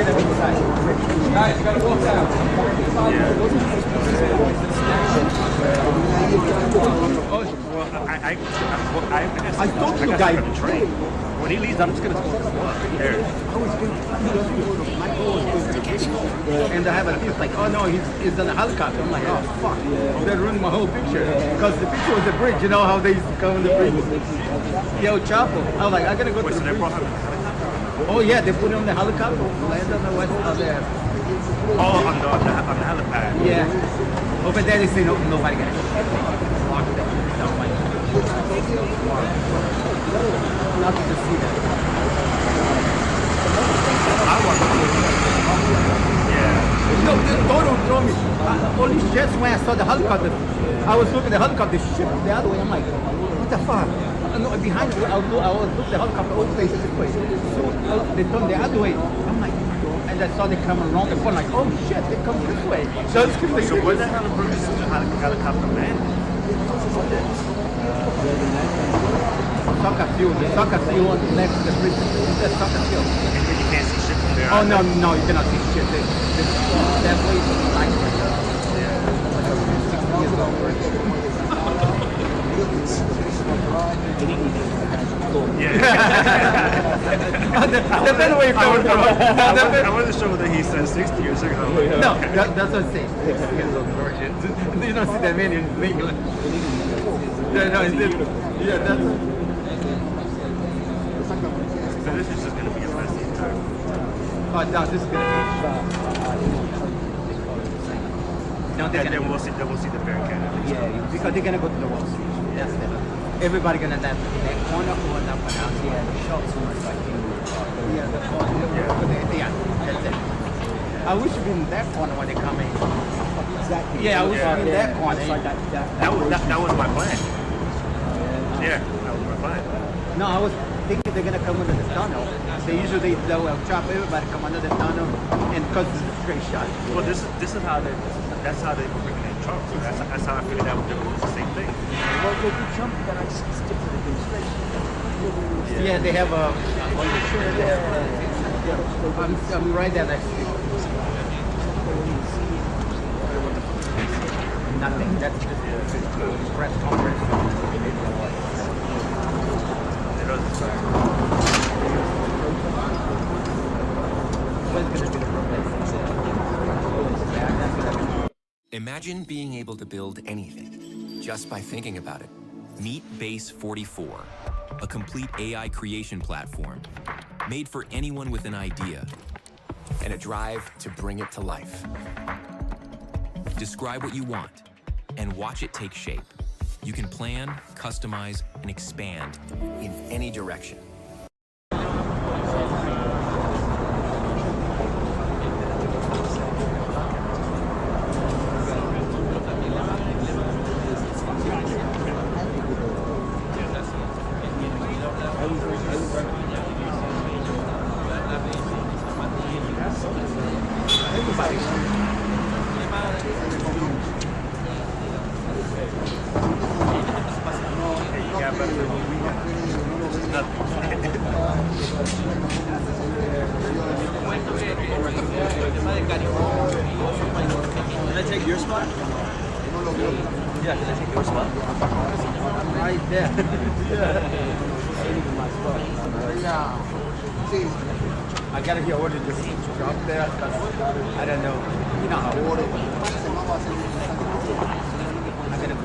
Guys, you gotta walk down. I told you guys. When he leaves, I'm just gonna there. And I have a thief like, oh no, he's on a helicopter. I'm like, oh fuck, that ruined my whole picture. Because the picture was the bridge, you know how they used to come on the bridge. Yo, Chapo. I was like, I gotta go to the bridge. Oh yeah, they put it on the helicopter. I don't know what's out there. Oh, on the helipad. Yeah. Over there they say no, nobody got it. Lock them. Nothing to see that. I want to see it. Yeah. No, this photo throw me. Only just when I saw the helicopter, I was looking at the helicopter shit the other way. I'm like, what the fuck? No, behind me, I was looking at the helicopter all faces this way. So they turned the other way. I'm like, and I saw they come around the corner. Like, oh shit, they come this way. So where the hell is the helicopter land? Soccer field, the soccer field next to the bridge. That's soccer field. And you can't see shit from there. Oh no, no, you cannot see shit. That way is like yeah. The better way I wasn't sure whether he said 60 or 60. No, that's what I'm saying. 60 years old version. You don't see that many in England. No, it's different. Yeah, that's. So this is just going to be a messy time. Oh, no, this is going to be. No, then we'll see the bear cannon. Yeah, because they're going to go to the Wall Street. That's it. Everybody going to land in that corner or not pronounce it. Yeah, the shops were like, yeah, the corner. Yeah, that's it. I wish you'd been in that corner when they come in. Exactly. Yeah, I wish you'd been in that corner. That was my plan. Yeah, that was my plan. No, I was thinking they're gonna come under the tunnel. They usually they'll chop everybody, come under the tunnel, and because it's a straight shot. Well, this is how that's how they were bringing in Trump. So that's how I figured out they were doing the same thing. Well, if you jump, you gotta stick to the demonstration. Yeah, they have a. I'm right there next to you. Nothing. That's just a press conference. Imagine being able to build anything just by thinking about it. Meet Base 44, a complete AI creation platform made for anyone with an idea and a drive to bring it to life. Describe what you want and watch it take shape. You can plan, customize, and expand in any direction. I gotta be ordered to drop there because I don't know. You know how order. I gotta go.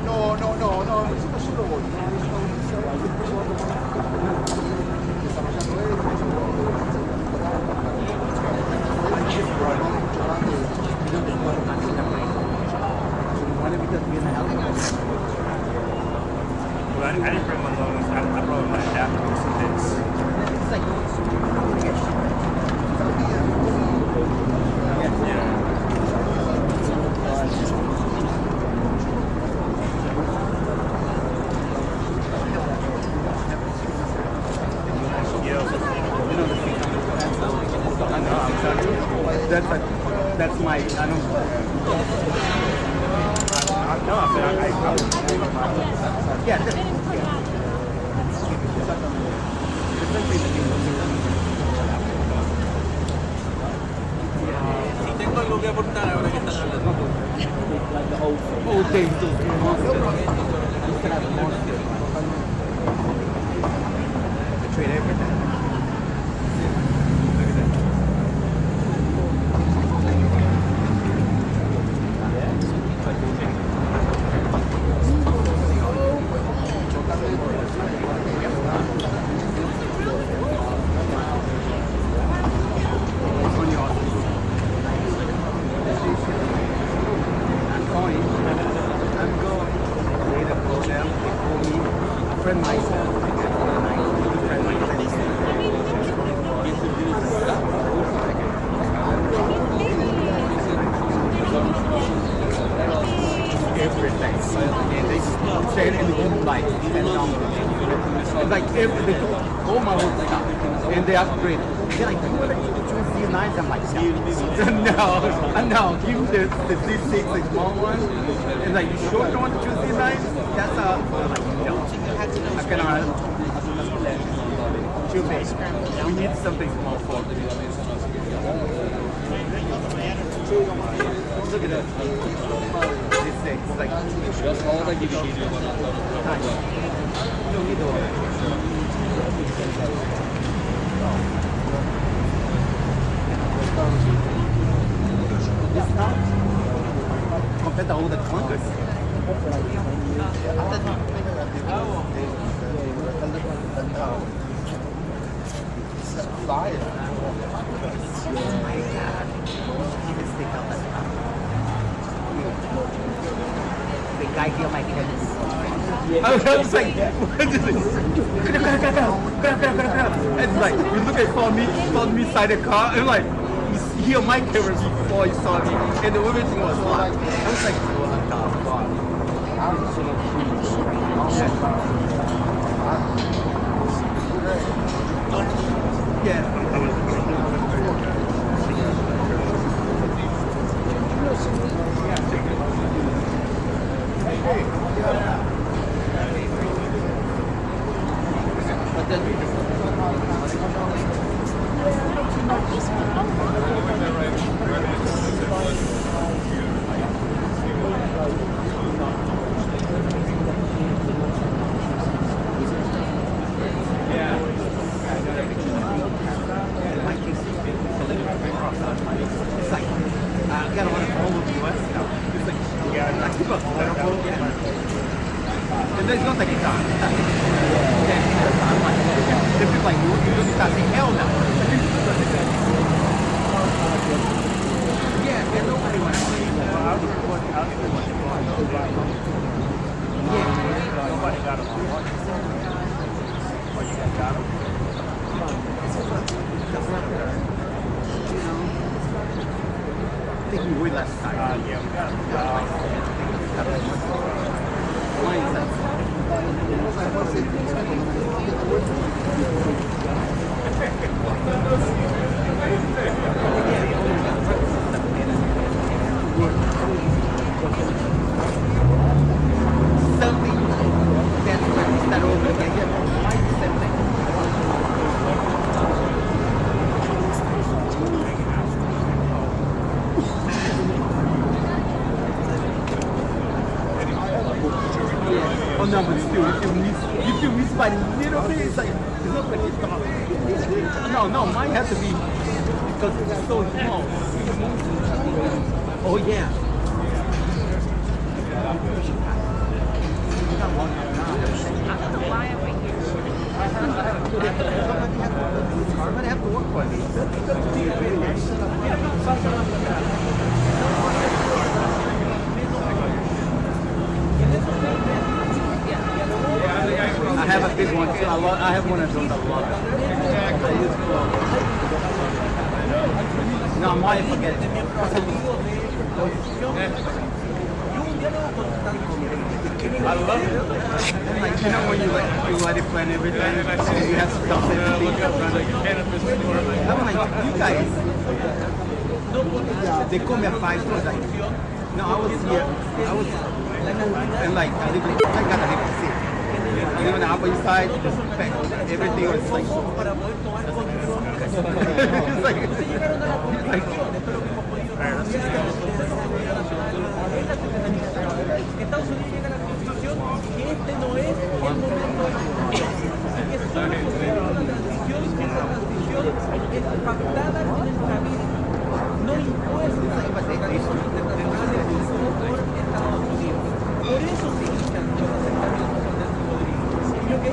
No, questo solo voi. Well, I didn't bring my loans. I brought my adapter with some bits. That's my, I don't No, I said I was Yeah, definitely. Y tengo algo que aportar ahora que están hablando. Oh, days, those monsters. They trade everything. They upgrade. They're like, you want to choose C9s? I'm like, no, give me the C6, the small one. And like, you sure don't want to choose C9s? That's I'm like, no. I cannot. Too big. We need something small for it. Look at this. C6, like, you don't need all that. It's not compared to all the clunkers. Fire. Oh my god. Let's take out that top. The guy here, my goodness. I was like, and like, you look at saw me inside the car, and like, you hear my camera before you saw me, and the everything was locked. I was like, oh god. Yeah. No, but still, if you miss by a little bit, it's like, it's not like it's gone. No, mine has to be, because it's so small. Oh, yeah. Why am I here? I'm going to have to work for I have a big one too. I have one of those. I love it. No, I'm why I forget it. I love it. Like, you know when you let it plan everything, you have to stop everything. I'm like, you guys. They call me at 5 so like, no, I was here. I was and like I live in, I got a live in the city. I live on the Upper East Side. Everything was like. It's like Estados Unidos llega a la conclusión que este no es el momento de que solo la transición, que esa transición es pactada con el camino, no impuesta por organismos internacionales o por Estados Unidos. Por eso se inician los acercamientos con el Rodríguez.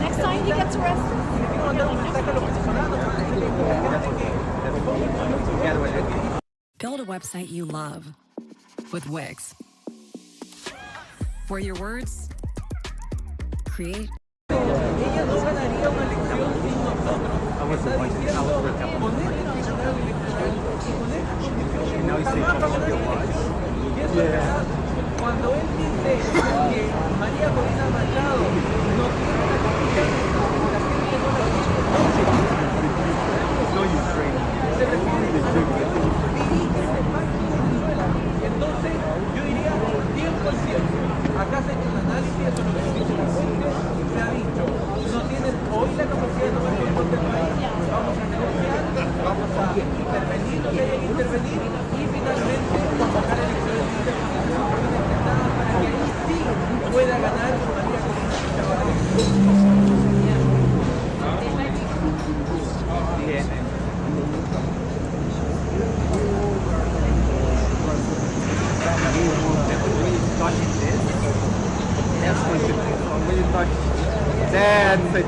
Next time he gets arrested. Quiero mandar un mensaje a los venezolanos para decirles que Build a website you love with Wix, where your words create. ella no ganaría una elección sin nosotros. Está diciendo, con este tribunal electoral y con estas condiciones, jamás va a ganar una elección. Y eso es verdad. Cuando él dice que María Corina Machado no tiene la capacidad de la gente no la tiene, se refiere a dirige ese pacto de Venezuela. Entonces, yo diría 100%. Acá se ha hecho un análisis, eso es lo que se dice la gente, se ha dicho, no tienen hoy la capacidad de tomar control del país, vamos a negociar, vamos a intervenir lo que haya que intervenir y finalmente convocar elecciones libres para que ahí sí pueda ganar María Corina Machado. That's it.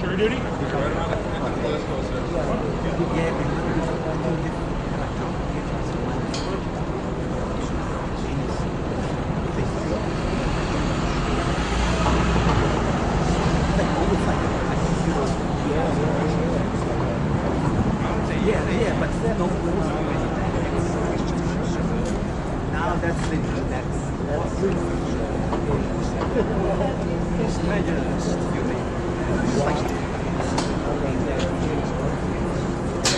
Jury duty? Yeah, but no. Now that's it. That's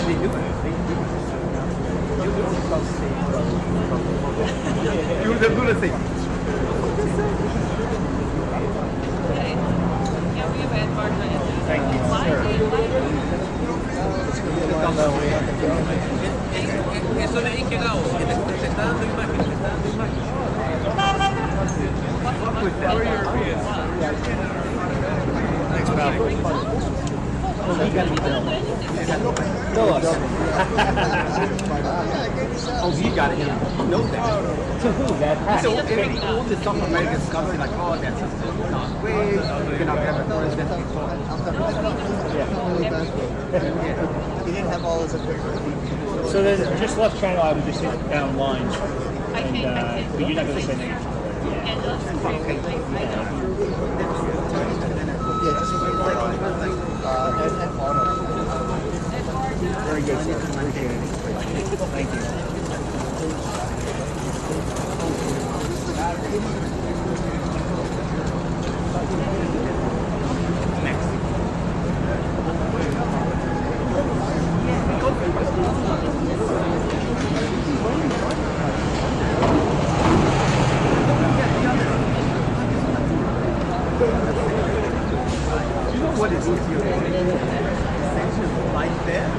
they do it. You do the same. Yeah, we have advised. Thank you, Eso le dije a Gabo, que te está dando imagen, te está dando imagen. Oh, he got it. He knows that. To who? That so every all the South American country like, oh, that's just not great. You cannot have a president before. He didn't have all his officials. So then, just left channel, I would just hit down lines. I can't. But you're not going to say names. Yeah, just and honor. Very good, sir. Appreciate it. Thank you. You know what it is here? Sanctions right there.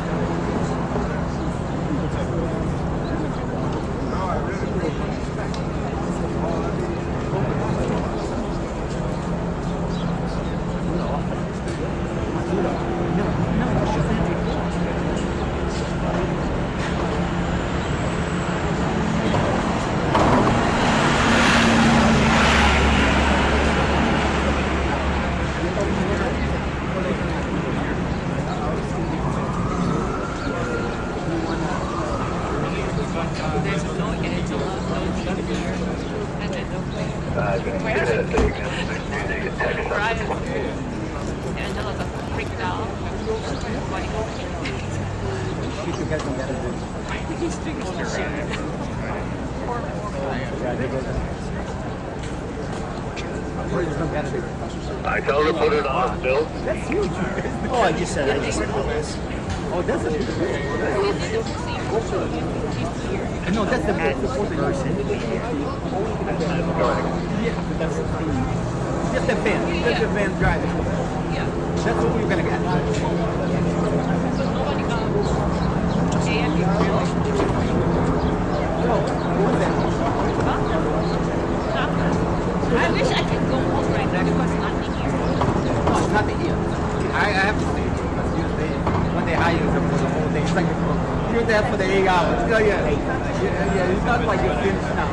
Brian. Angela got freaked out. Like, You guys don't get it. he's drinking shit. I tell her to put it on, Bill. That's huge. Oh, I just said this. Oh, that's a big No, that's the most important person. Yeah, that's just a van. Just a van driving. Yeah. That's what we're gonna get. So nobody comes. Okay, I think really. No, who's that? I wish I could go home right now because nothing here. No, it's not the here. I have to stay because usually when they hire you for the whole day, it's like you're there for the 8 hours. Oh, yeah. Yeah, it's not like you're finished now.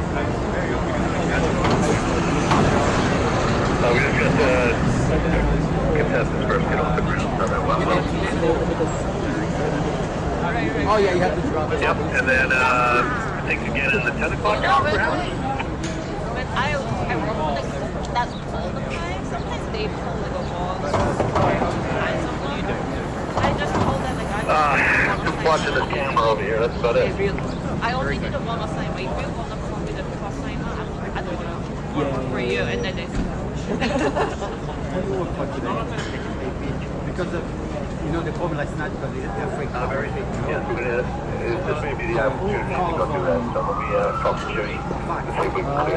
We just got the contestants first get off the ground. So that one. Oh, yeah, you have to drop it. Yep, and then I think again in the 10 o'clock hour perhaps. When I work with like that's all the time. Sometimes they pull like a wall. Sometimes you do. I just told them like Just watching the camera over here. That's about it. I only did a one assignment. If you want to come with a two assignment, I don't know. Work for you, and then they. Because of, the formula is not because they're afraid of everything. Yes, but this may be the opportunity to go do that. So let me talk to Jimmy.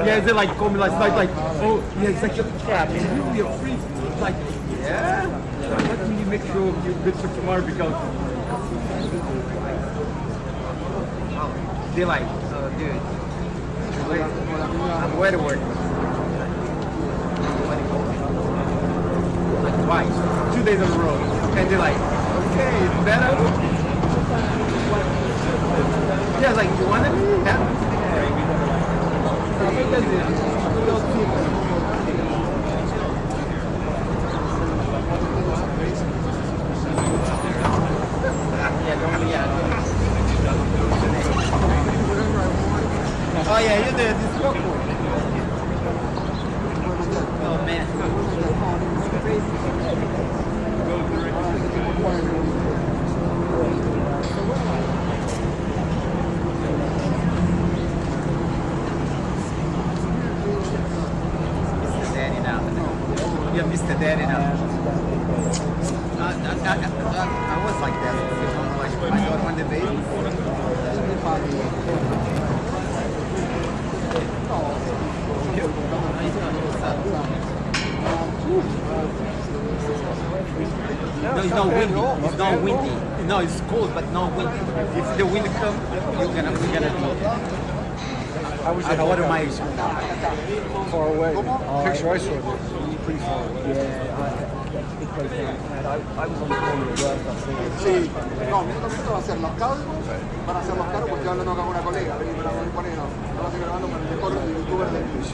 Yeah, is it like formula? It's like, oh, yeah, it's like crap. You're free. It's like, yeah. Let me make sure you're good for tomorrow because they're like, dude, where to work? Like twice, 2 days in a row, and they're like, okay, it's better. Yeah, it's like, you want it? Yeah. Oh yeah, you did. This is so cool. Oh man. Mr. Daddy now. You're Mr. Daddy now. I was like that. Like my daughter when the baby. No, it's not windy. It's not windy. No, it's cold, but not windy. If the wind comes, we're gonna do it. I was at water my far away. Picture I saw there. Pretty far away. Yeah, I was on the corner of work. Sí, no, mi concepto va a ser los cargos, van a ser los cargos porque yo hablando con una colega, pero no pone, no estoy grabando con el mejor youtuber del mundo.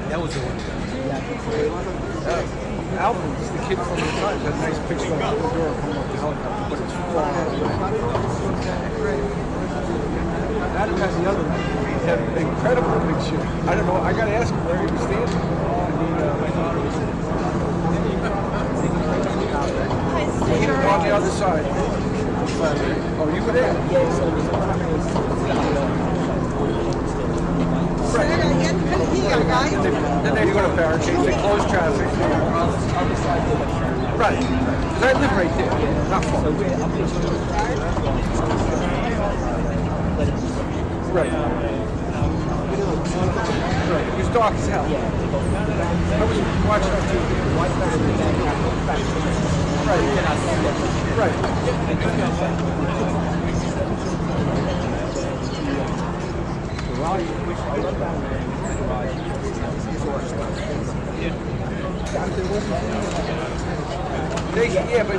That was the one. Alvin, the kid from the Times, that nice picture of the door coming up the helicopter, but it's far away. That has the other one. He had an incredible picture. I don't know, I gotta ask him where he was standing. On the other side. Oh, you were there? Right. Then they go to barricades, they close traffic. Right. Because I live right there. Not far. Right. Right. It was dark as hell. I was watching on TV. Right. Right. Yeah, but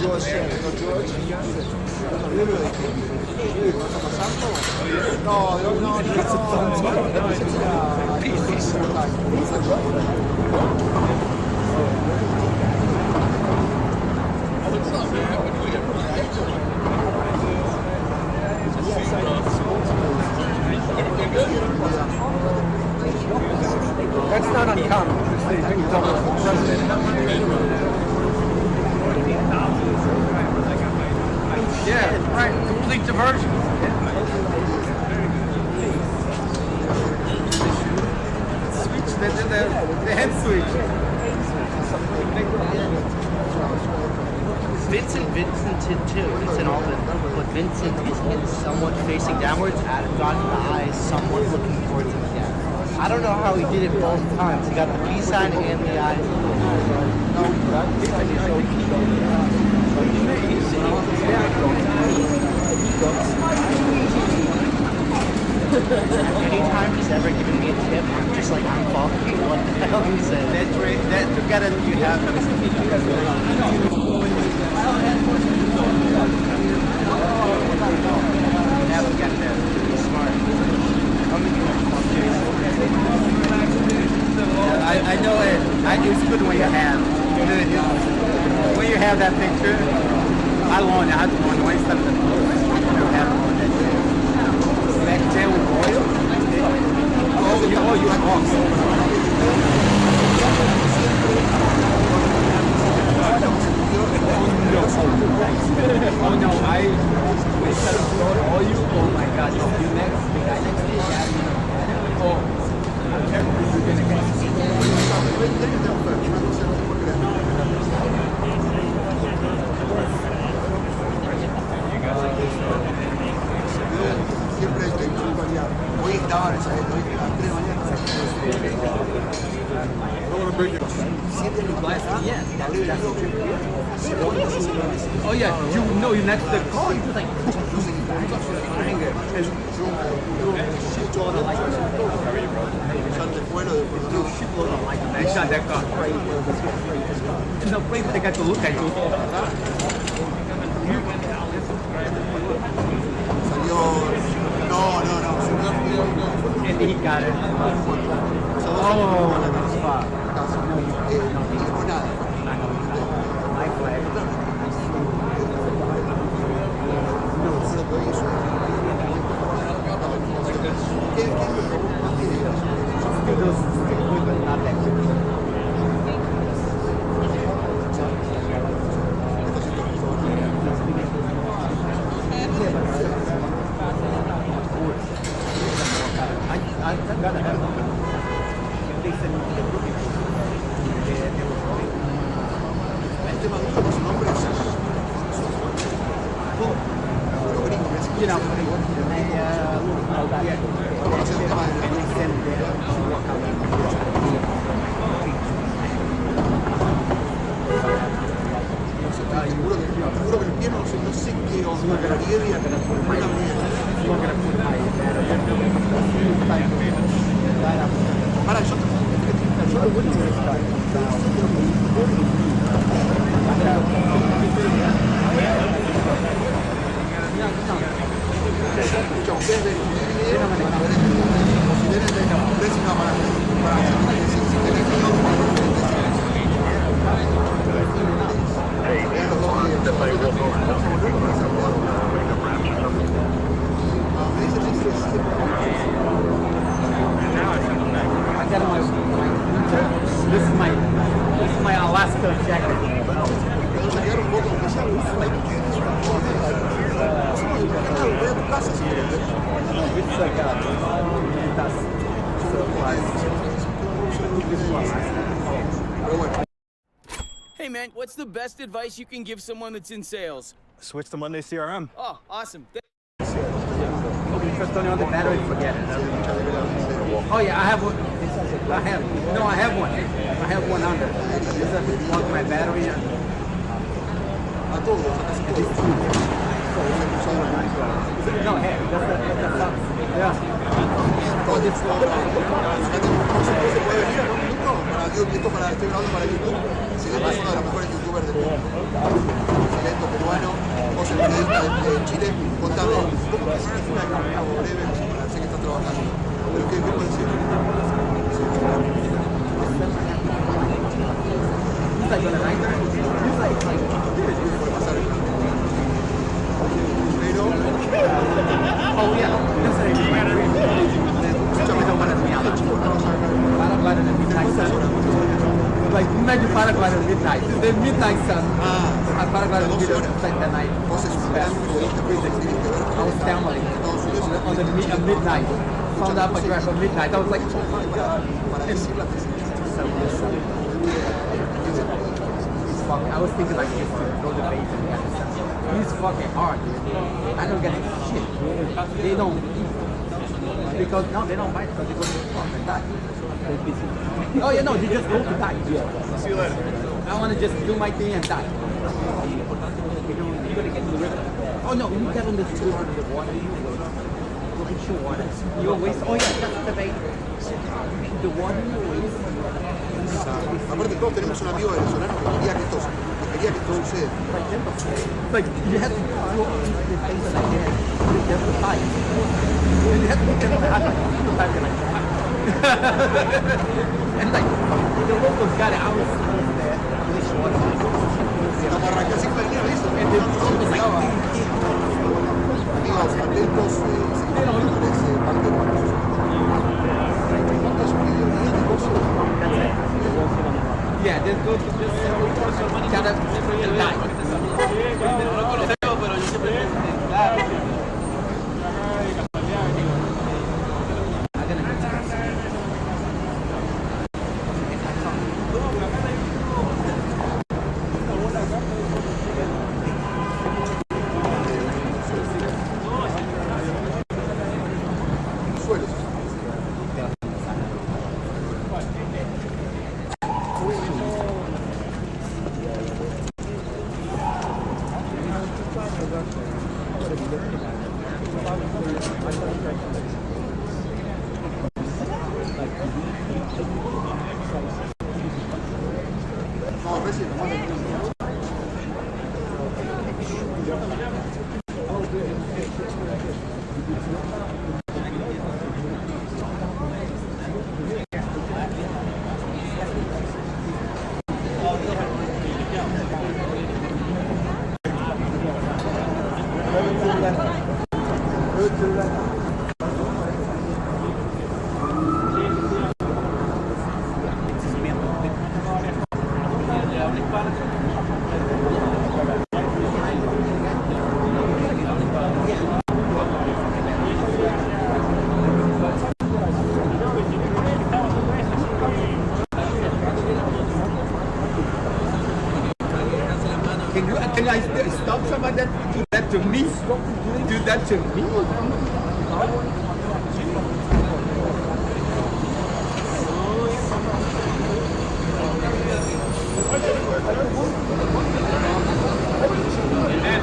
George, That's not uncommon. Yeah, right. Complete diversion. Switch, the head switch. Vincent did too. Vincent Alvin, but Vincent is head somewhat facing downwards. Adam got the eyes somewhat looking towards him again. I don't know how he did it both times. He got the peace sign and the eyes. Anytime he's ever given me a tip, I'm just like, I'm fucking what the hell he said. That together you have. Never get there. Smart. I know it. It's good when you have. When you have that picture, I want to have one instead of the you have one that back there with oil. Oh, you have Oh no, I instead of oil. Oh my God, you next, the guy next to you. Oh, you're gonna get. Siempre estoy muy variado. Hoy estaba en esa hoy a las 3 de la mañana. Oh yeah, you know you next to the car. You like they shot that car. No, afraid they got to look at you. No. And he got it. My flag. Not that good. I gotta have one. They said you know, Seguro que el pie no sé qué onda, pero nieve Ahora yo ustedes ven un video consideren de décima para This is my Alaska jacket. It's like Hey man, what's the best advice you can give someone that's in sales? Switch to Monday CRM. Oh, awesome. Just turn on the battery, forget it. Oh yeah, I have one. I have one. I have one under. This is my battery. No, hey, that's the sun. Yeah. Esto para, estoy grabando para YouTube. Silento es uno de los mejores youtubers del mundo. Silento, peruano, vos el periodista de Chile, contame un poco más una breve, sé que están trabajando. Pero ¿qué puedes decir? Pero... Oh yeah, that's a paraglider at midnight sun. Like imagine paraglider at midnight. The midnight sun. Paraglider at midnight. I was down like on the midnight. Found out my graph at midnight. I was like, oh my god. It's fucking. I was thinking like just to go to base and he's fucking hard, dude. I don't get shit. They don't eat. Because no, they don't bite because they go to the farm and die. They're busy. Oh yeah, no, they just go to die. See you later. I want to just do my thing and die. You're gonna get to the river. Oh no, when you get on the river under the water, look at your water. Your waste. Oh yeah, that's the bait. The water in your waste. Aparte todos tenemos un amigo venezolano que quería que esto suceda. Like you have to go on the face like that. You have to fight. You have to be careful how to fight like that. And like the locals got it. I was there. Como arranqué así con el niño, ¿viste? And the locals like amigos, atentos, seguidores, parte de ¿cuántos videos de cosas? yeah, just go to this gotta die. Can I stop somebody that do that to me? Do that to me?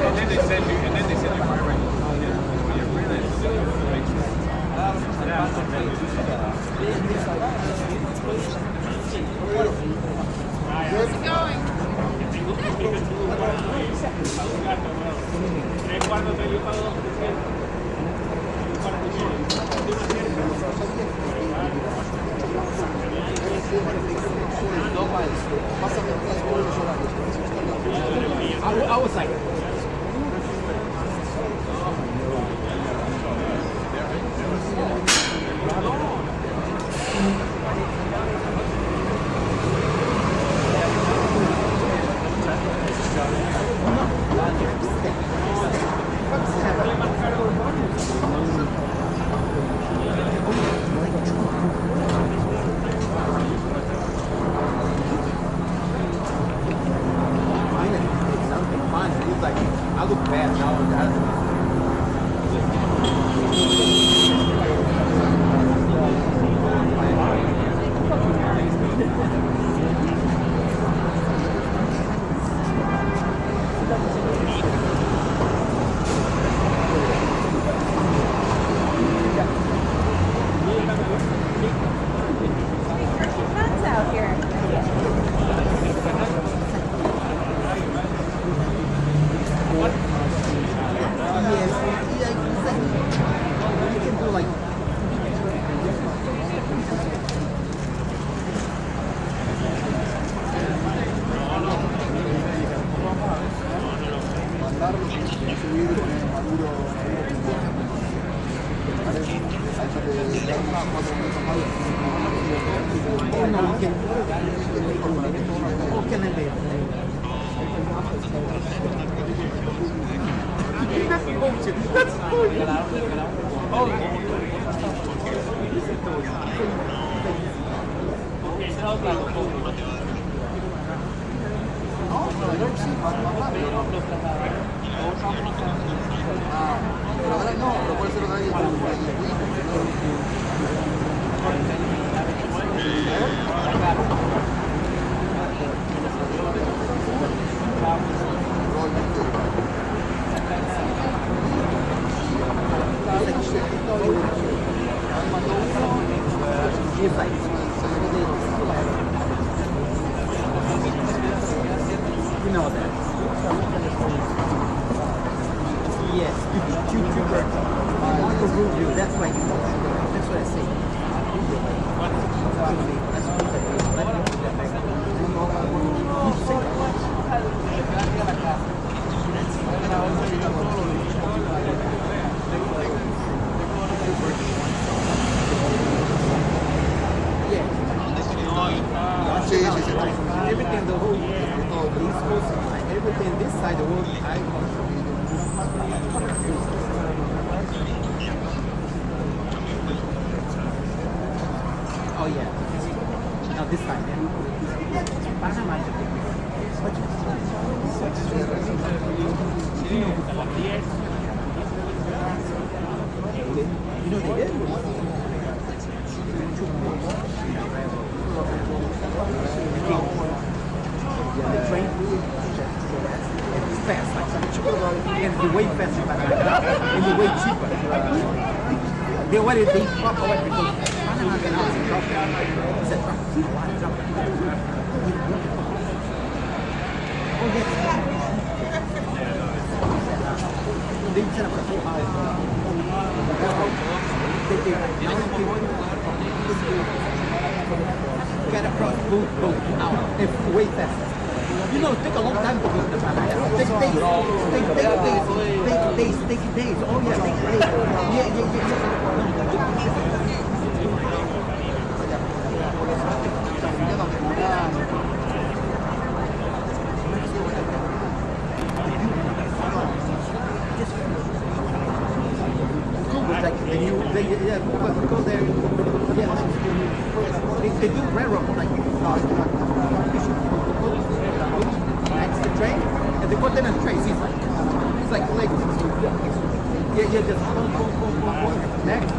And then they send you forever. You're freelance. How's it going? I was like, Pero ahora no, pero puede ser otra vez. You know that. Yes, YouTuber. I want to rule you. That's why you know. That's what I say. Sí, sí, sí. Everything the whole East Coast, everything this side of the world, oh yeah. Now this side, yeah. Panama is a big you know they did? The train it's fast, like it's way faster and it's way cheaper. They already they pop away because Panama Canal is a truck. It's a truck. A lot of truck. Oh yes. They set up a whole house. Get across both hours. It's way faster. You know, it take a long time to go to the Panama. Take days. Take days. Oh yeah, take days. Because they do railroad like next the train and they put them in the train. It's like yeah, just next.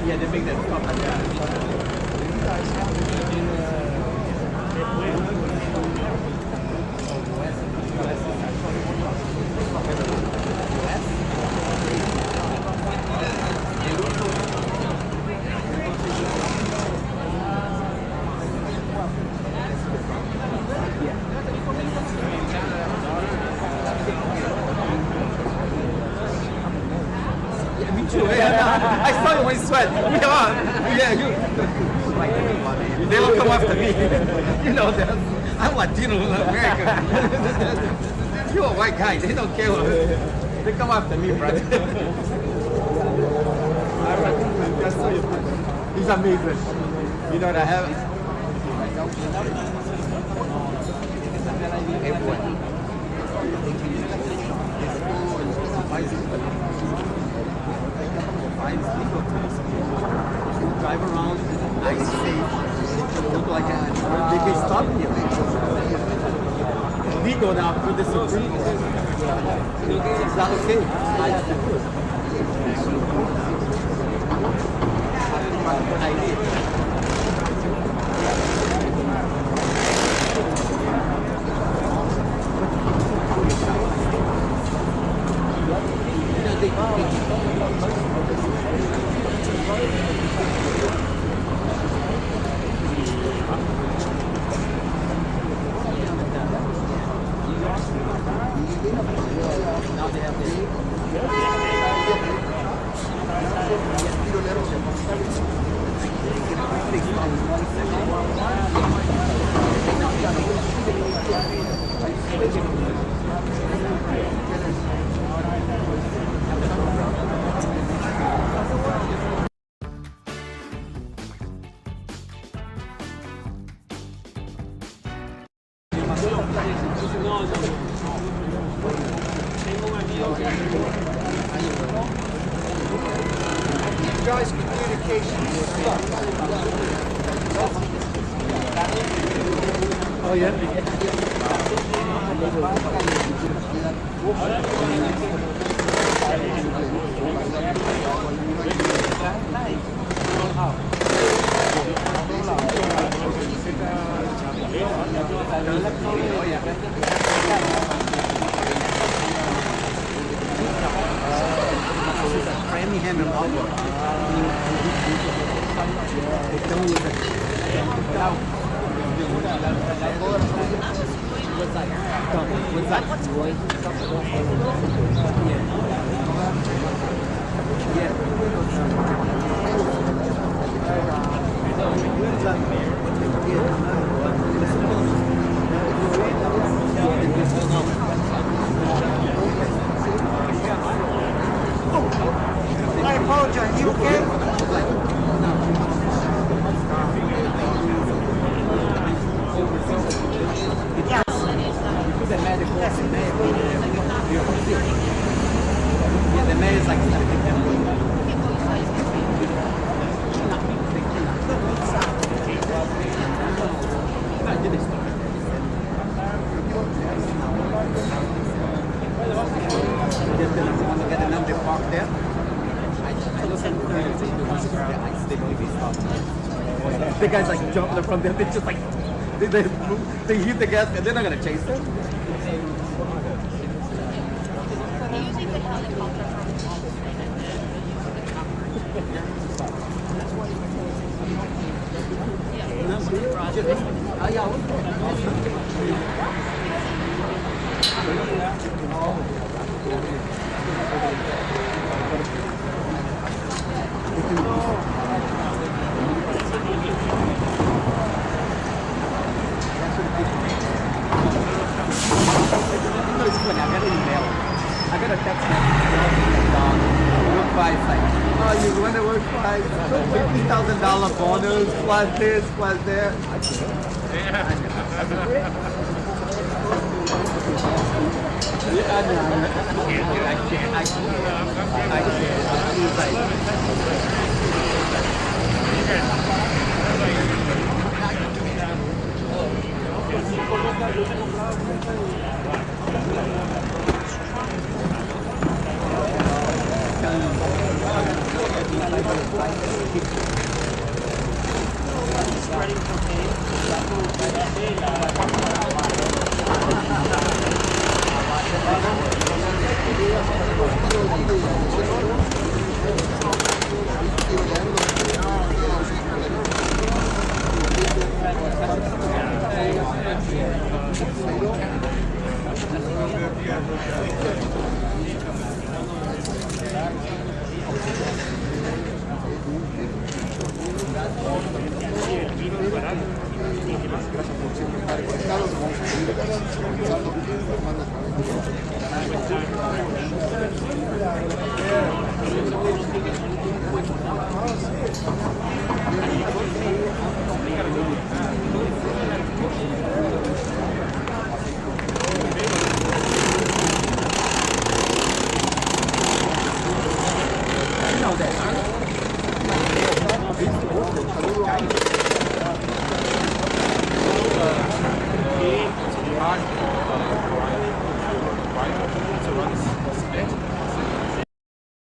Yeah, they make that stuff like that. I saw you when you sweat. Yeah, you. They will come after me. You know that. I'm Latino American. You're a white guy. They don't care. They come after me, brother. He's amazing. You know what I have? Everyone. Drive around, nice safe, look like they stop you. Legal now for the Supreme. Is that okay? You guys' communication sucks. Oh, yeah? Framingham and Outlook. What's I apologize. You okay? Yeah, the mayor is like the guys like jumping from them. They just like they hit the gas and they're not gonna chase them. Using the helicopter I got a text message work by like, oh, you want to work by $50,000 bonus plus this plus that.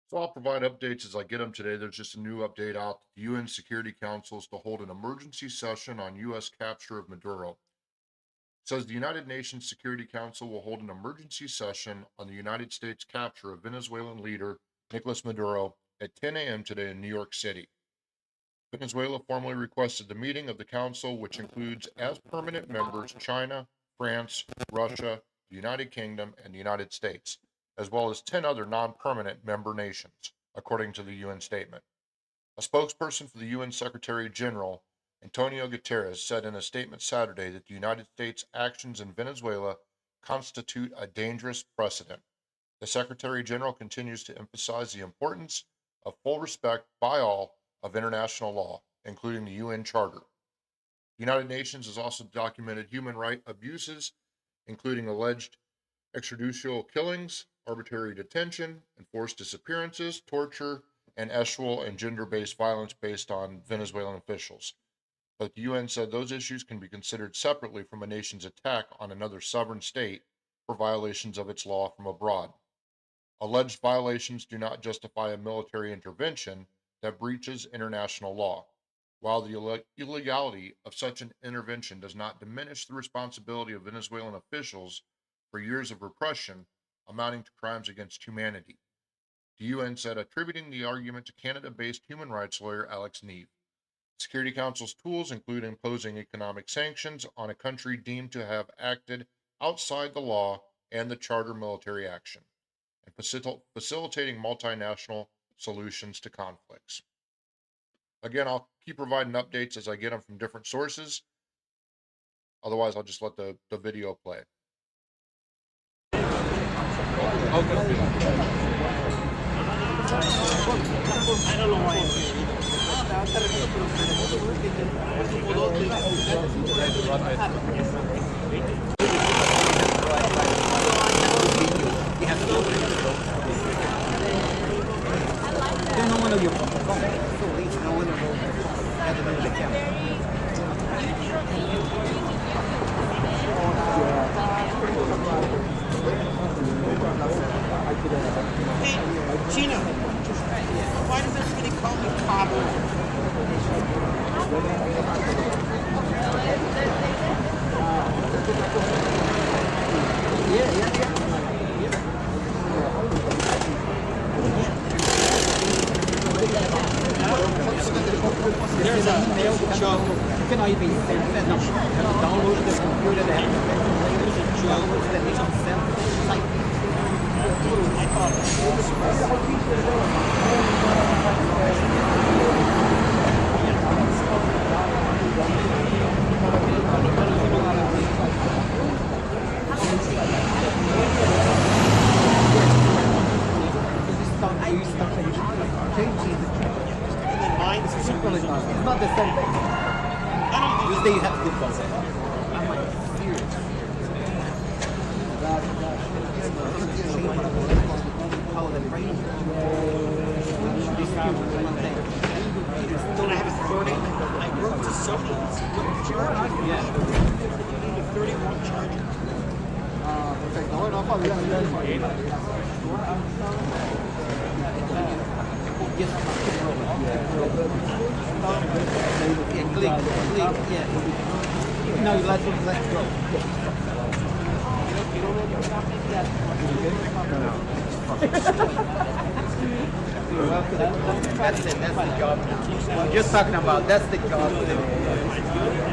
So I'll provide updates as I get them today. There's just a new update out. The UN Security Council is to hold an emergency session on U.S. capture of Maduro. It says the United Nations Security Council will hold an emergency session on the United States capture of Venezuelan leader Nicolás Maduro at 10 a.m. today in New York City. Venezuela formally requested the meeting of the council, which includes as permanent members China, France, Russia, the United Kingdom, and the United States, as well as 10 other non-permanent member nations, according to the UN statement. A spokesperson for the UN Secretary General, Antonio Guterres, said in a statement Saturday that the United States' actions in Venezuela constitute a dangerous precedent. The Secretary General continues to emphasize the importance of full respect by all of international law, including the UN Charter. The United Nations has also documented human rights abuses, including alleged extrajudicial killings, arbitrary detention, enforced disappearances, torture, and sexual and gender-based violence based on Venezuelan officials. But the UN said those issues can be considered separately from a nation's attack on another sovereign state for violations of its law from abroad. Alleged violations do not justify a military intervention that breaches international law, while the illegality of such an intervention does not diminish the responsibility of Venezuelan officials for years of repression amounting to crimes against humanity. The UN said, attributing the argument to Canada-based human rights lawyer Alex Neve. Security Council's tools include imposing economic sanctions on a country deemed to have acted outside the law and the Charter military action, and facilitating multinational solutions to conflicts. Again, I'll keep providing updates as I get them from different sources. Otherwise, I'll just let the video play. I don't know why. Hey, Gina, why does everybody call me Cabo? There's a joke. You can even download the computer that there's a joke that makes them send like I it's not the same thing. You say you have to do both. I'm like, serious. How the brain and I have a 30. I wrote to Sony's charger. Yeah. 31 charger. No, you let it go. That's it, that's the job now. We're just talking about that's the job.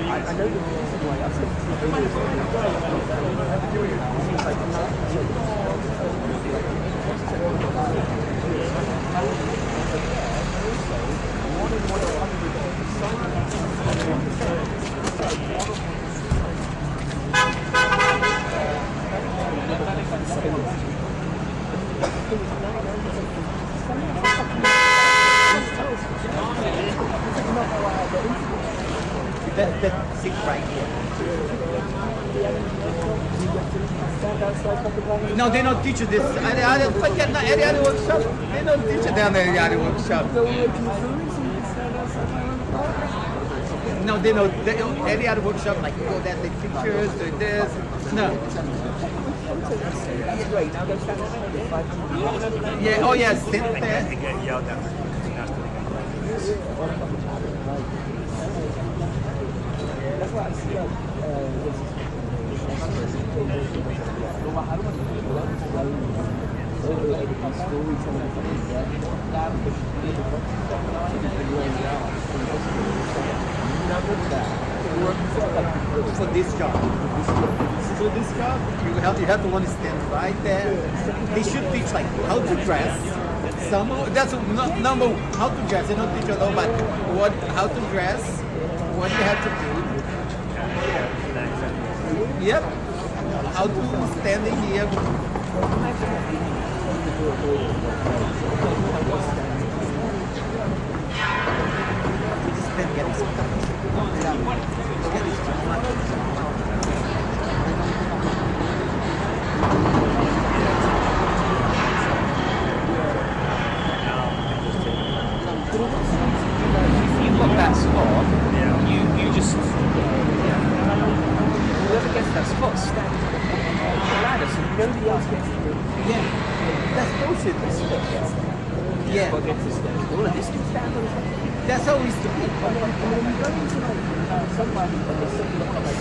I know that seat right here. No, they don't teach you this. I don't think at any other workshop. They don't teach you down there in the other workshop. No, they don't. Any other workshop, like you go there, take pictures, do this. No. Yeah, oh yeah, sit there. That's why I see work for this job. So this job, you have to understand right there. They should teach like how to dress. That's number one, how to dress. They don't teach you about how to dress, what you have to do. Yep. How to stand in here. You look that spot, you just whoever gets that spot stands on the ladder so nobody else gets it. Yeah, that's bullshit. Yeah. All of this can stand on the ladder. That's how we used to be. When you go into like somewhere and they say look like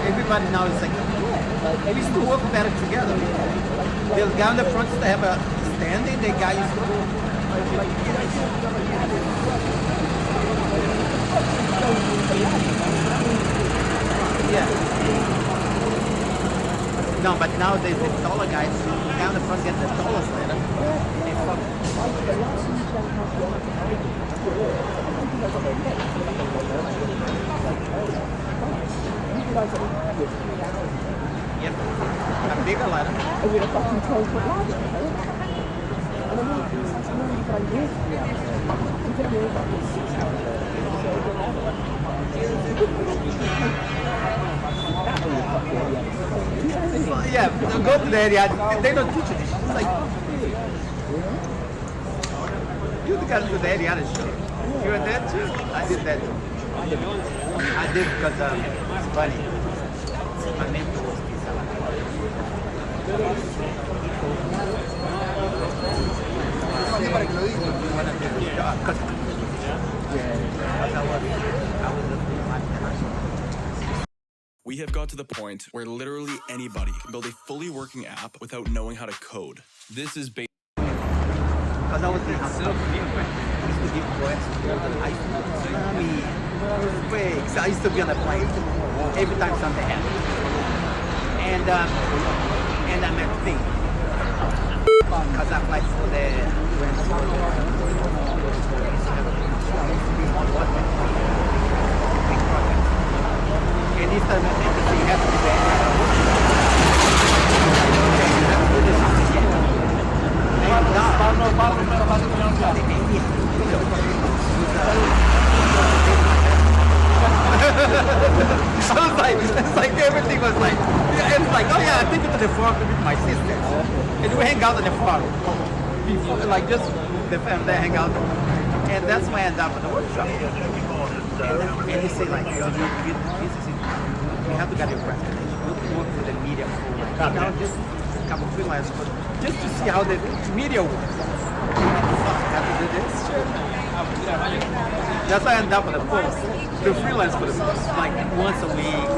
everybody now is like, we used to work better together. The guy on the front used to have a standing, the guy used to yeah. No, but nowadays the taller guys, the guy on the front gets the tallest ladder. Yep, a bigger ladder. with a fucking 12-foot ladder. And I mean, that's really kind of weird. Yeah, go to the area. They don't teach you this. It's like, you got to the area and shit. You were there too? I did that too. I did because it's funny. My mentor was pizza. We have got to the point where literally anybody can build a fully working app without knowing how to code. This is based. Because I was in Brazil, I used to give questions. I used to tsunami, earthquakes. I used to be on a plane every time something happened. And I met things. Because I applied for the and this time I think you have to be there. It's like everything was like, it's like, oh yeah, I take it to the farm with my sister. And we hang out at the farm. Before, like just the family, they hang out. And that's why I ended up at the workshop. And he said like, you have to get your presentation. You work with the media for like, now just a couple of freelance, but just to see how the media works. Have to do this. That's why I ended up at the post. The freelance for the post, like once a week.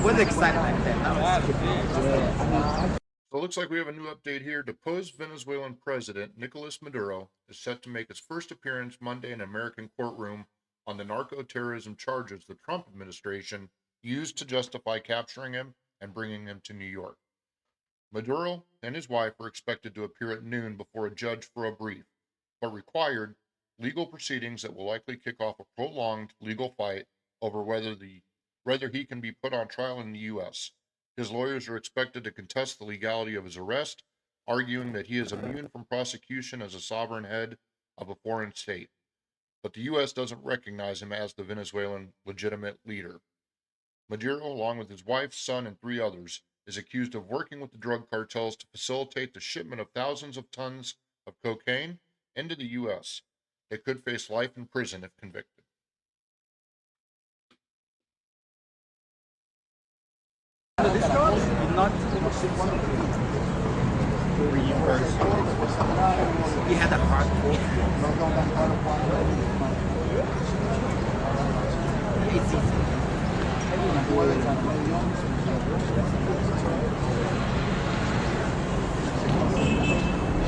Was excited like that. So it looks like we have a new update here. Deposed Venezuelan President Nicolás Maduro is set to make his first appearance Monday in an American courtroom on the narco-terrorism charges the Trump administration used to justify capturing him and bringing him to New York. Maduro and his wife are expected to appear at noon before a judge for a brief, but required legal proceedings that will likely kick off a prolonged legal fight over whether he can be put on trial in the U.S. His lawyers are expected to contest the legality of his arrest, arguing that he is immune from prosecution as a sovereign head of a foreign state. But the U.S. doesn't recognize him as the Venezuelan legitimate leader. Maduro, along with his wife, son, and 3 others, is accused of working with the drug cartels to facilitate the shipment of thousands of tons of cocaine into the U.S. They could face life in prison if convicted. This job is not reimbursed. He had a heart. It's easy. mueven al medio.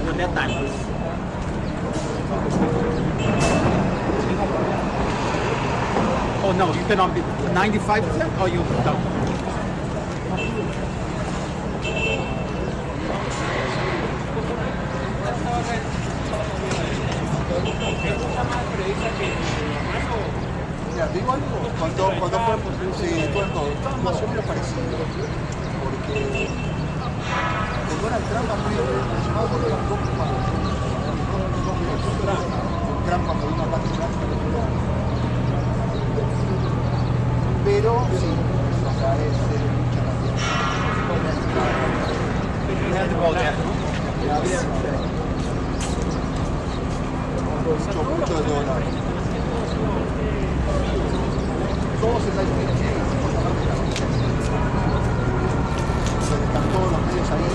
Your dead time. Oh no, you cannot be 95% or you don't. Mira, te digo algo, cuando fue, sí, todo, más o menos parecido, porque Donald Trump ha muy relacionado con Trump cuando vino acá, pero sí, o sea, es mucha cantidad. Mucho de dólar. Todos están están todos los medios ahí.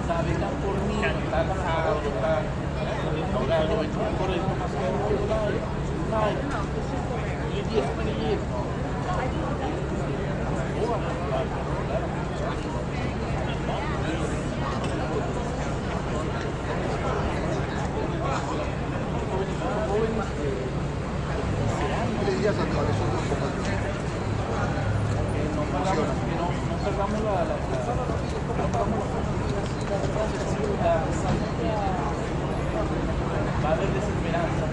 sea, vengan por mí, está cansado, está ahogado, por el ¿Qué le dirías a los otros compañeros? que no perdamos va a haber desesperanza,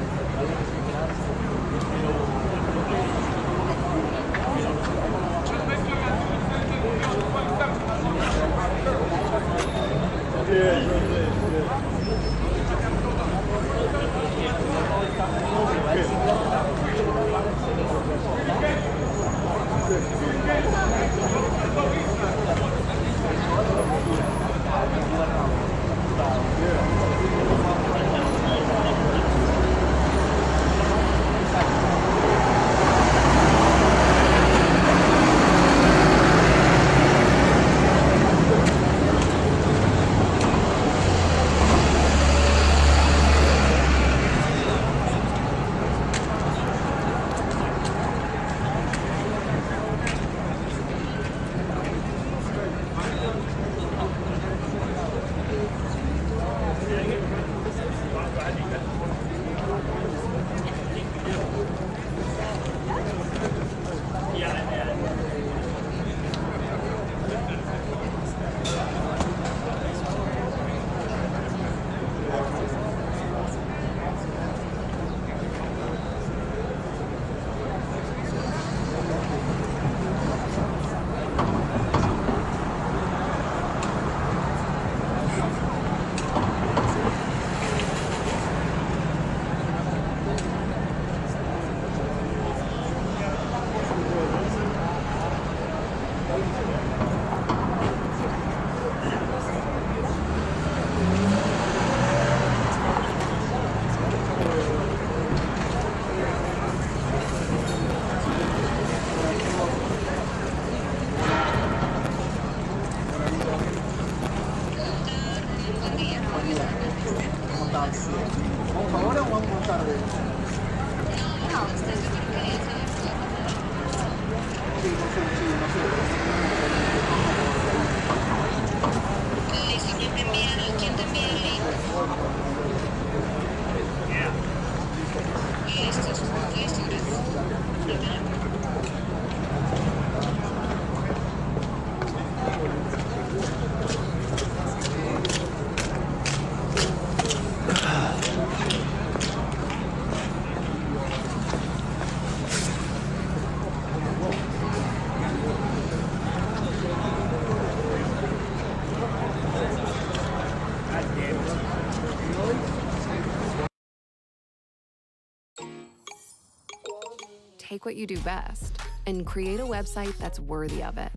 ¿Vamos ahora o vamos más tarde? Sí, no sé. ¿Quién te envía el link? Listo, gracias. Take what you do best and create a website that's worthy of it.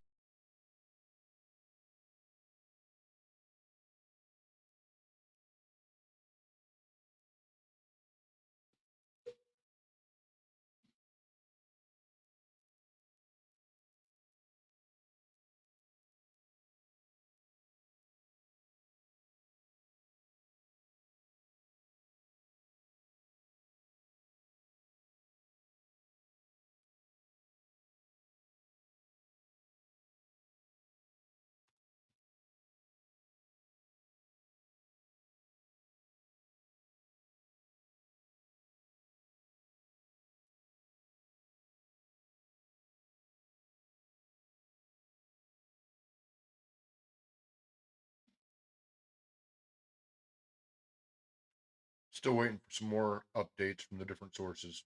Still waiting for some more updates from the different sources.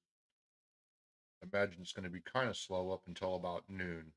I imagine it's going to be kind of slow up until about noon.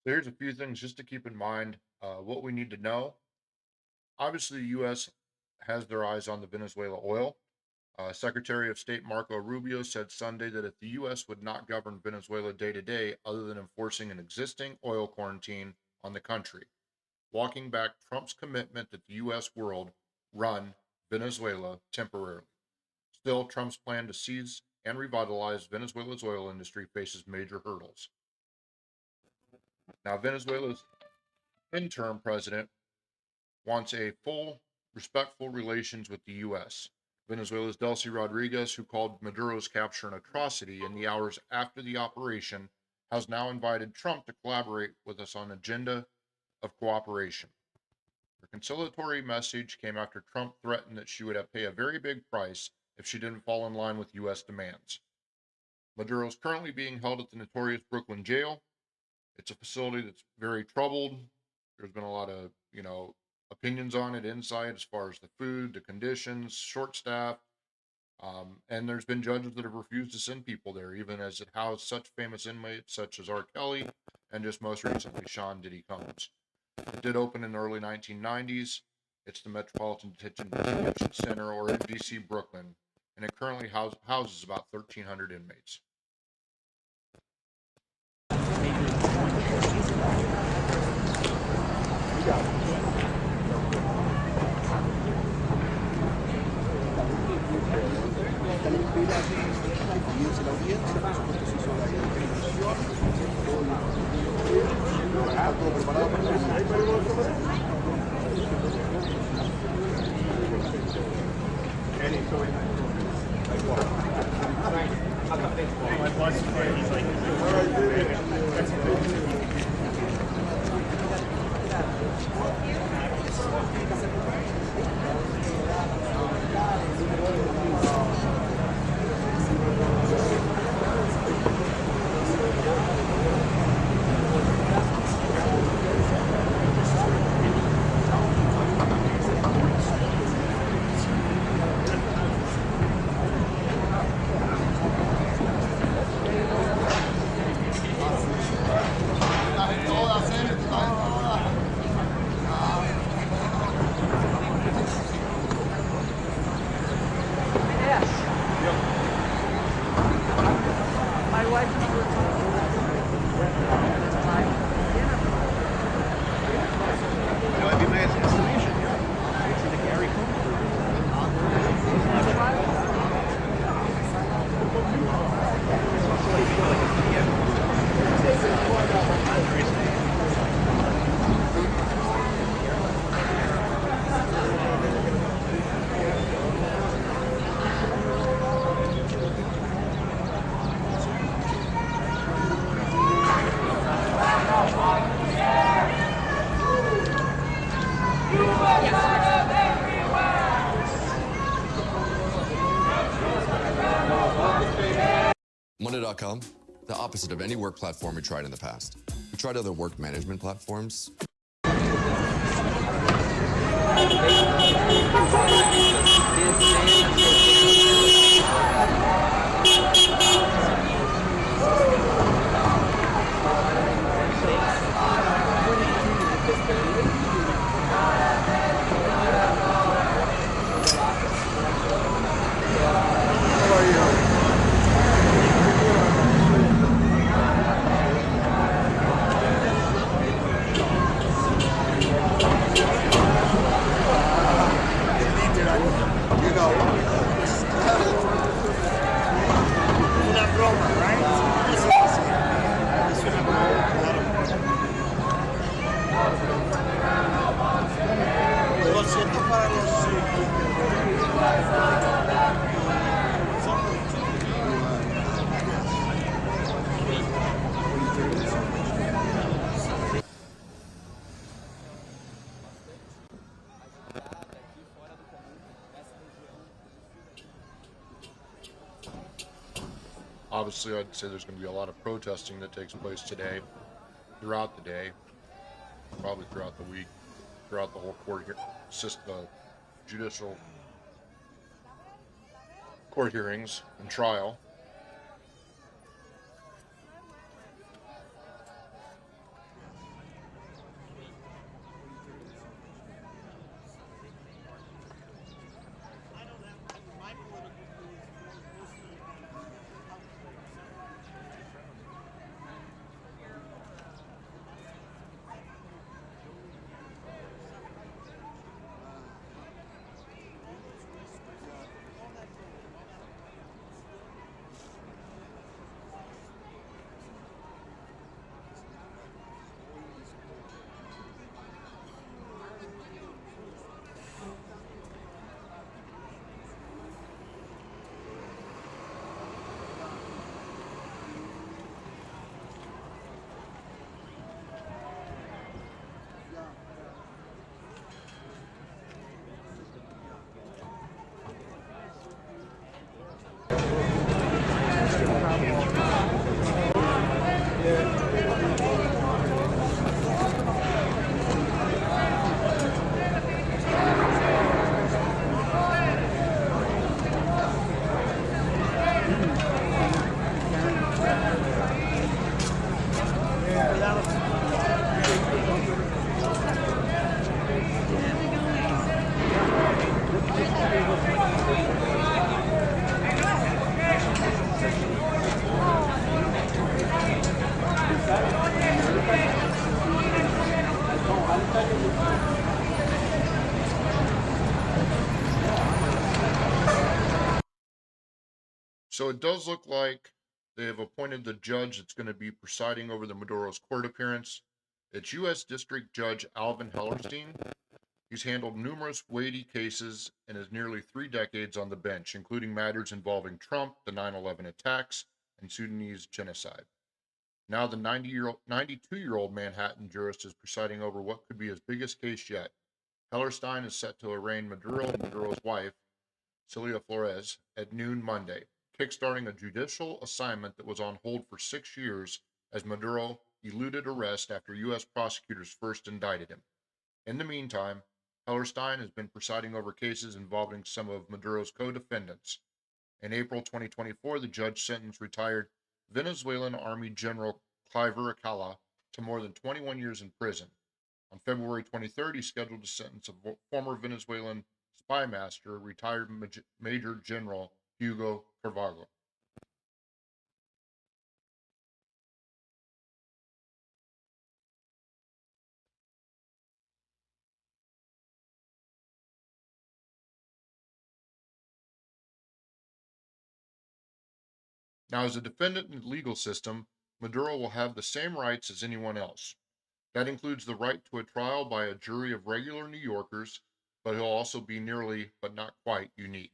So here's a few things just to keep in mind, what we need to know. Obviously, the U.S. has their eyes on the Venezuela oil. Secretary of State Marco Rubio said Sunday that if the U.S. would not govern Venezuela day to day other than enforcing an existing oil quarantine on the country, walking back Trump's commitment that the U.S. world run Venezuela temporarily. Still, Trump's plan to seize and revitalize Venezuela's oil industry faces major hurdles. Now, Venezuela's interim president wants a full, respectful relations with the U.S. Venezuela's Delcy Rodriguez, who called Maduro's capture an atrocity in the hours after the operation, has now invited Trump to collaborate with us on an agenda of cooperation. Her conciliatory message came after Trump threatened that she would have to pay a very big price if she didn't fall in line with U.S. demands. Maduro is currently being held at the notorious Brooklyn jail. It's a facility that's very troubled. There's been a lot of, opinions on it inside as far as the food, the conditions, short staff, and there's been judges that have refused to send people there, even as it housed such famous inmates such as R. Kelly and just most recently Sean Diddy Combs. It did open in the early 1990s. It's the Metropolitan Detention Center, or MDC Brooklyn, and it currently houses about 1,300 inmates. Monday.com, the opposite of any work platform we tried in the past. We tried other work management platforms. Obviously, I'd say there's going to be a lot of protesting that takes place today, throughout the day, probably throughout the week, throughout the whole judicial court hearings and trial. So it does look like they have appointed the judge that's going to be presiding over the Maduro's court appearance. It's U.S. District Judge Alvin Hellerstein. He's handled numerous weighty cases in his nearly 3 decades on the bench, including matters involving Trump, the 9/11 attacks, and Sudanese genocide. Now the 92-year-old Manhattan jurist is presiding over what could be his biggest case yet. Hellerstein is set to arraign Maduro and Maduro's wife, Celia Flores, at noon Monday, kickstarting a judicial assignment that was on hold for 6 years as Maduro eluded arrest after U.S. prosecutors first indicted him. In the meantime, Hellerstein has been presiding over cases involving some of Maduro's co-defendants. In April 2024, the judge sentenced retired Venezuelan Army General Cliver Acala to more than 21 years in prison. On February 23rd, he scheduled a sentence of former Venezuelan spy master, retired Major General Hugo Carvalho. Now, as a defendant in the legal system, Maduro will have the same rights as anyone else. That includes the right to a trial by a jury of regular New Yorkers, but he'll also be nearly, but not quite, unique.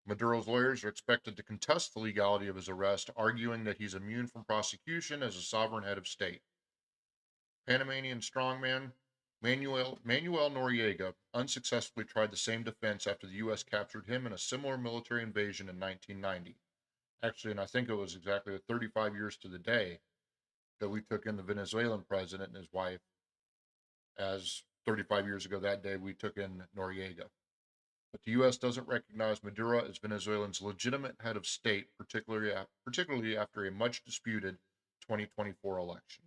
Maduro's lawyers are expected to contest the legality of his arrest, arguing that he's immune from prosecution as a sovereign head of state. Panamanian strongman Manuel Noriega unsuccessfully tried the same defense after the U.S. captured him in a similar military invasion in 1990. Actually, and I think it was exactly 35 years to the day that we took in the Venezuelan president and his wife, as 35 years ago that day we took in Noriega. But the U.S. doesn't recognize Maduro as Venezuela's legitimate head of state, particularly after a much disputed 2024 election.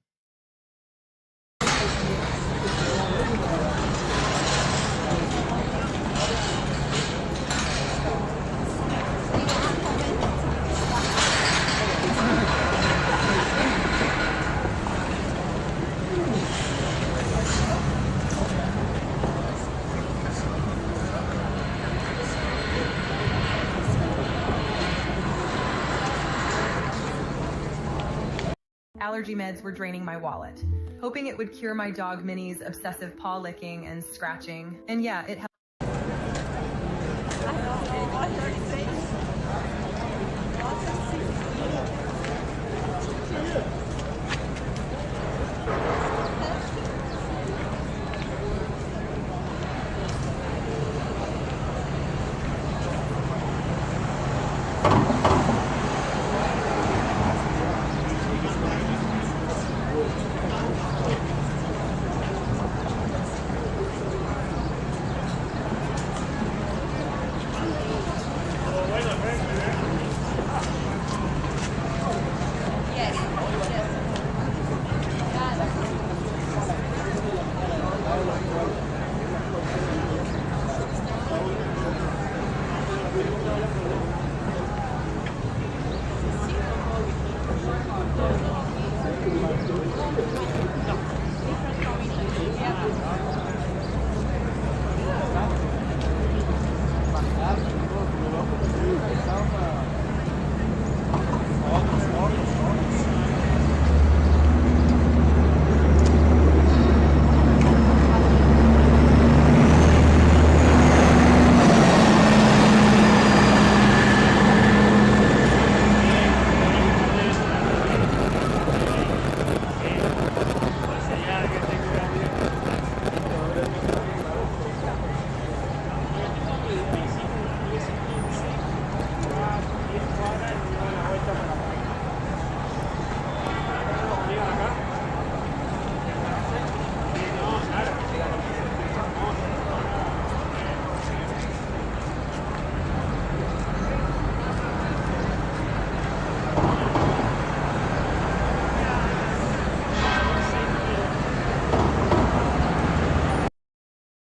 Allergy meds were draining my wallet. Hoping it would cure my dog Minnie's obsessive paw licking and scratching. And yeah, it helped.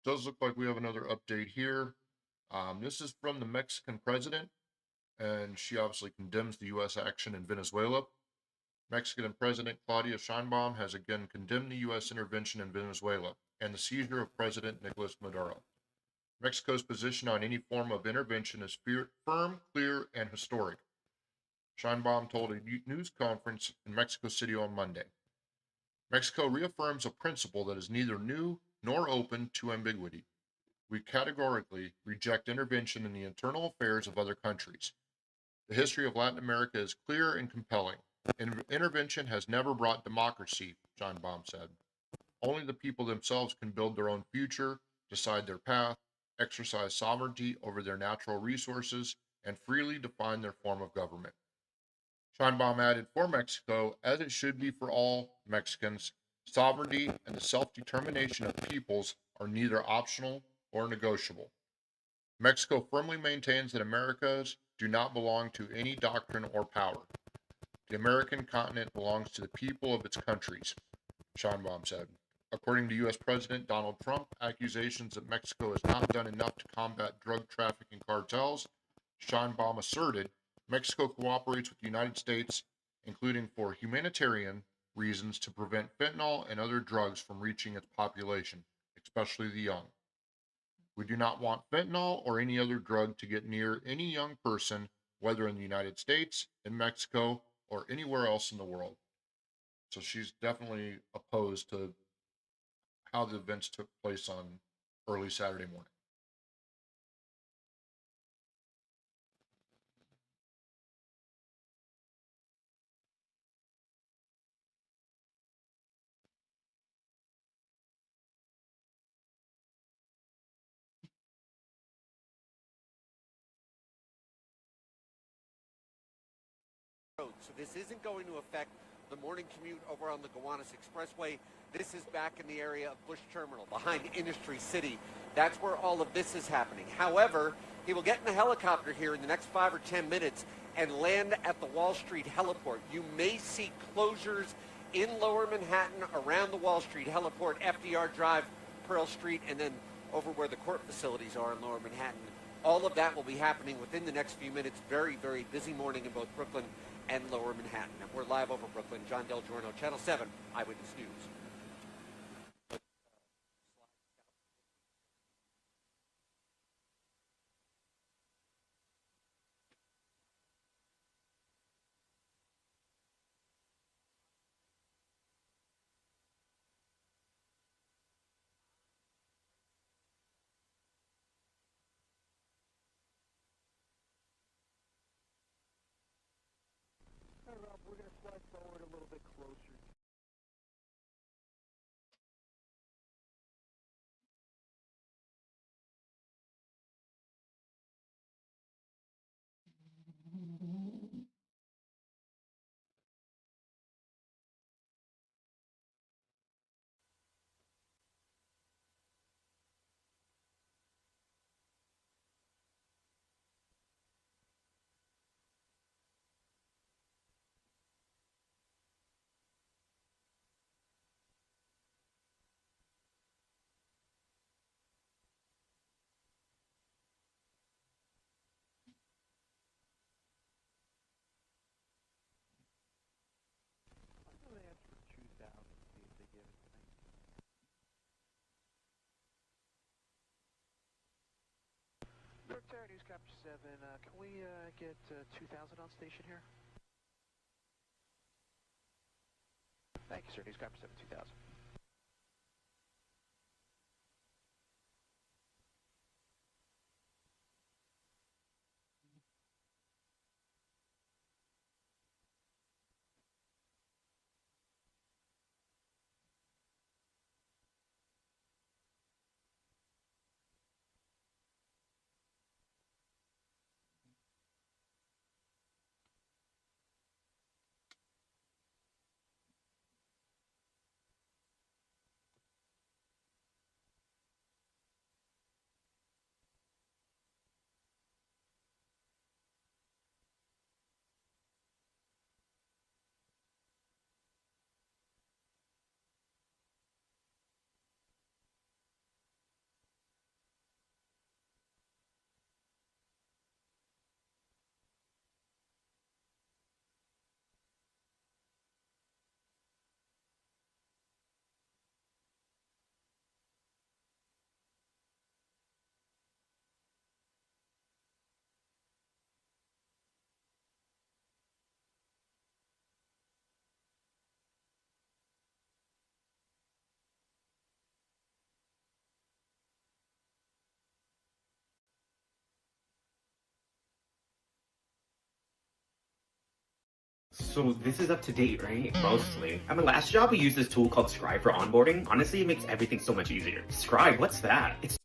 Does look like we have another update here. This is from the Mexican president, and she obviously condemns the U.S. action in Venezuela. Mexican President Claudia Sheinbaum has again condemned the U.S. intervention in Venezuela and the seizure of President Nicolás Maduro. Mexico's position on any form of intervention is firm, clear, and historic. Sheinbaum told a news conference in Mexico City on Monday. Mexico reaffirms a principle that is neither new nor open to ambiguity. We categorically reject intervention in the internal affairs of other countries. The history of Latin America is clear and compelling. Intervention has never brought democracy, Sheinbaum said. Only the people themselves can build their own future, decide their path, exercise sovereignty over their natural resources, and freely define their form of government. Sheinbaum added, for Mexico, as it should be for all Mexicans, sovereignty and the self-determination of peoples are neither optional or negotiable. Mexico firmly maintains that Americas do not belong to any doctrine or power. The American continent belongs to the people of its countries, Sheinbaum said. According to U.S. President Donald Trump, accusations that Mexico has not done enough to combat drug trafficking cartels, Sheinbaum asserted Mexico cooperates with the United States, including for humanitarian reasons to prevent fentanyl and other drugs from reaching its population, especially the young. We do not want fentanyl or any other drug to get near any young person, whether in the United States, in Mexico, or anywhere else in the world. So she's definitely opposed to how the events took place on early Saturday morning. So this isn't going to affect the morning commute over on the Gowanus Expressway. This is back in the area of Bush Terminal, behind Industry City. That's where all of this is happening. However, he will get in a helicopter here in the next 5 or 10 minutes and land at the Wall Street heliport. You may see closures in Lower Manhattan around the Wall Street heliport, FDR Drive, Pearl Street, and then over where the court facilities are in Lower Manhattan. All of that will be happening within the next few minutes. Very, very busy morning in both Brooklyn and Lower Manhattan. And we're live over Brooklyn. John Del Giorno, Channel 7, Eyewitness News. Rob, we're going to slide forward a little bit closer. New York Tower Newscopter 7, can we get 2000 on station here? Thank you, sir. Newscopter 7, 2000. So this is up to date, right? Mostly. At my last job, we used this tool called Scribe for onboarding. Honestly, it makes everything so much easier. Scribe, what's that? It's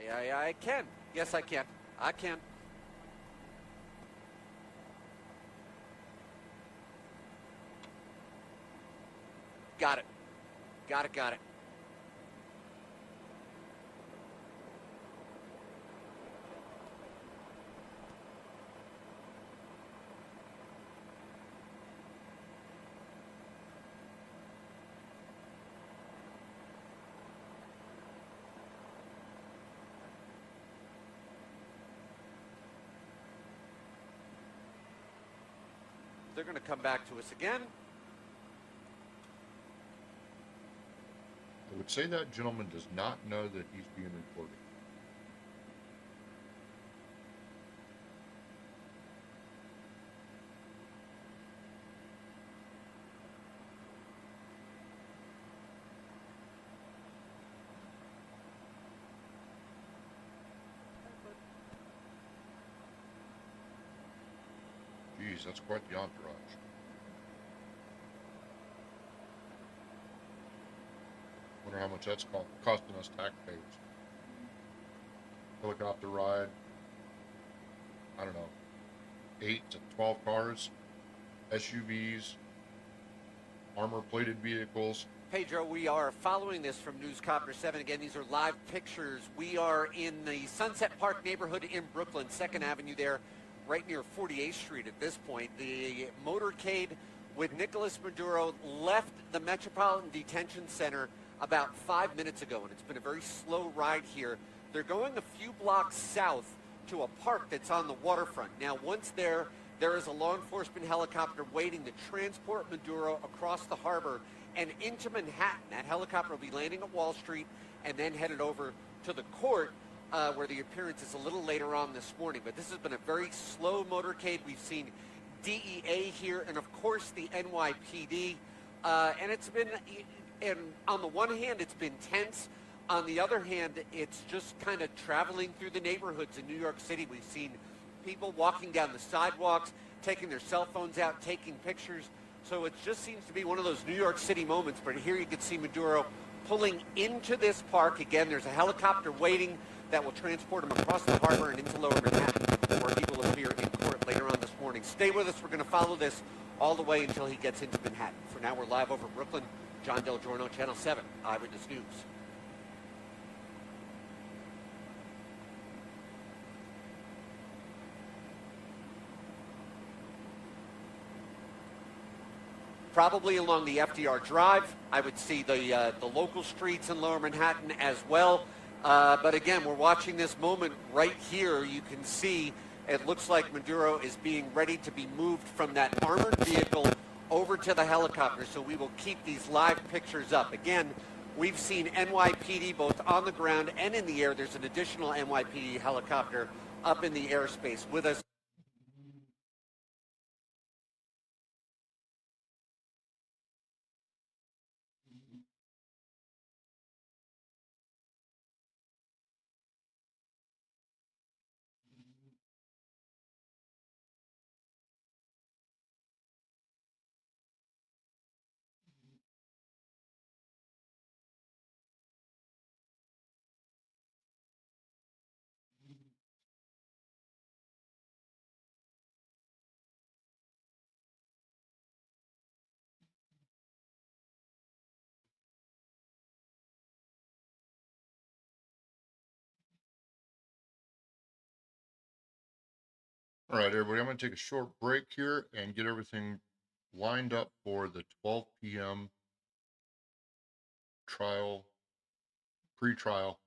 I can. Yes, I can. I can. Got it. Got it. They're going to come back to us again. I would say that gentleman does not know that he's being recorded. Jeez, that's quite the entourage. Wonder how much that's costing us taxpayers. Helicopter ride, I don't know, 8 to 12 cars, SUVs, armor-plated vehicles. Pedro, we are following this from Newscopter 7. Again, these are live pictures. We are in the Sunset Park neighborhood in Brooklyn, 2nd Avenue there, right near 48th Street at this point. The motorcade with Nicolás Maduro left the Metropolitan Detention Center about 5 minutes ago, and it's been a very slow ride here. They're going a few blocks south to a park that's on the waterfront. Now, once there is a law enforcement helicopter waiting to transport Maduro across the harbor and into Manhattan. That helicopter will be landing at Wall Street and then headed over to the court where the appearance is a little later on this morning. But this has been a very slow motorcade. We've seen DEA here and, of course, the NYPD. And it's been, and on the one hand, it's been tense. On the other hand, it's just kind of traveling through the neighborhoods in New York City. We've seen people walking down the sidewalks, taking their cell phones out, taking pictures. So it just seems to be one of those New York City moments. But here you can see Maduro pulling into this park. Again, there's a helicopter waiting that will transport him across the harbor and into Lower Manhattan, where he will appear in court later on this morning. Stay with us. We're going to follow this all the way until he gets into Manhattan. For now, we're live over Brooklyn John Del Giorno, Channel 7, Eyewitness News. Probably along the FDR Drive. I would see the local streets in Lower Manhattan as well. But again, we're watching this moment right here. You can see it looks like Maduro is being ready to be moved from that armored vehicle over to the helicopter. So we will keep these live pictures up. Again, we've seen NYPD both on the ground and in the air. There's an additional NYPD helicopter up in the airspace with us. All right, everybody, I'm going to take a short break here and get everything lined up for the 12 p.m. trial, pre-trial